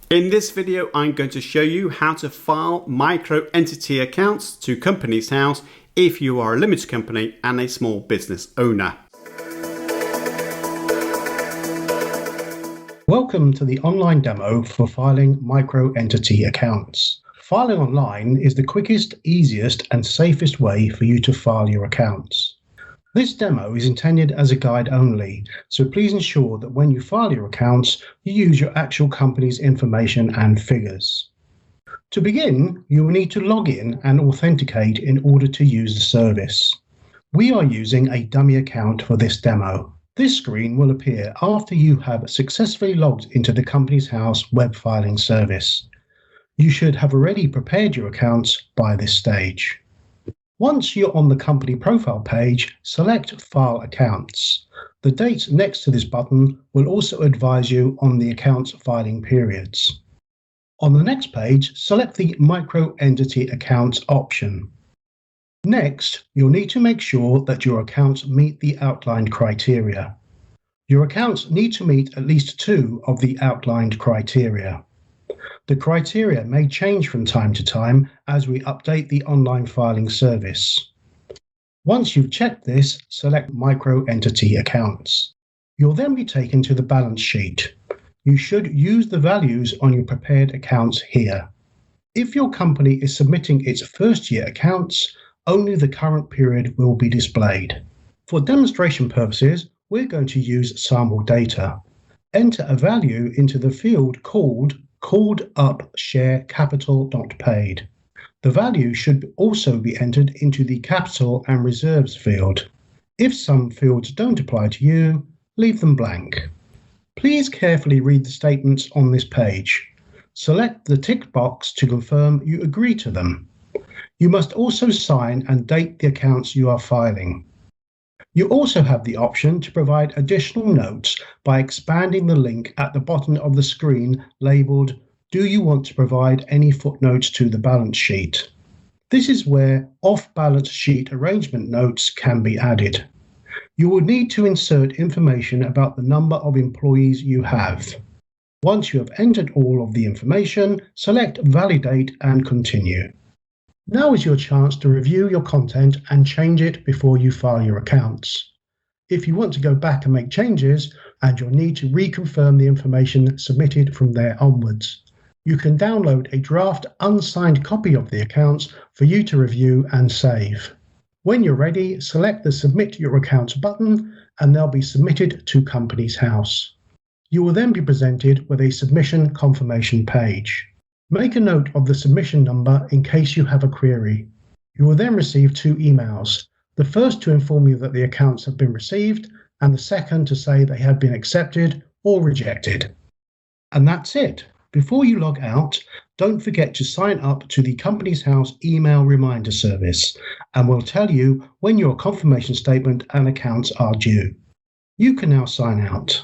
In this video, I'm going to show you how to file micro entity accounts to Companies House if you are a limited company and a small business owner. Welcome to the online demo for filing micro entity accounts. Filing online is the quickest, easiest and safest way for you to file your accounts. This demo is intended as a guide only, so please ensure that when you file your accounts, you use your actual company's information and figures. To begin, you will need to log in and authenticate in order to use the service. We are using a dummy account for this demo. This screen will appear after you have successfully logged into the Companies House web filing service. You should have already prepared your accounts by this stage. Once you're on the company profile page, select File Accounts. The dates next to this button will also advise you on the account's filing periods. On the next page, select the Micro Entity Accounts option. Next, you'll need to make sure that your accounts meet the outlined criteria. Your accounts need to meet at least 2 of the outlined criteria. The criteria may change from time to time as we update the online filing service. Once you've checked this, select Micro Entity Accounts. You'll then be taken to the balance sheet. You should use the values on your prepared accounts here. If your company is submitting its first year accounts, only the current period will be displayed. For demonstration purposes, we're going to use sample data. Enter a value into the field called up share capital not paid. The value should also be entered into the capital and reserves field. If some fields don't apply to you, leave them blank. Please carefully read the statements on this page. Select the tick box to confirm you agree to them. You must also sign and date the accounts you are filing. You also have the option to provide additional notes by expanding the link at the bottom of the screen labelled "Do you want to provide any footnotes to the balance sheet?" This is where off-balance sheet arrangement notes can be added. You will need to insert information about the number of employees you have. Once you have entered all of the information, select Validate and Continue. Now is your chance to review your content and change it before you file your accounts. If you want to go back and make changes, and you'll need to reconfirm the information submitted from there onwards, you can download a draft unsigned copy of the accounts for you to review and save. When you're ready, select the Submit Your Accounts button and they'll be submitted to Companies House. You will then be presented with a submission confirmation page. Make a note of the submission number in case you have a query. You will then receive 2 emails, the first to inform you that the accounts have been received and the second to say they have been accepted or rejected. And that's it. Before you log out, don't forget to sign up to the Companies House email reminder service and we'll tell you when your confirmation statement and accounts are due. You can now sign out.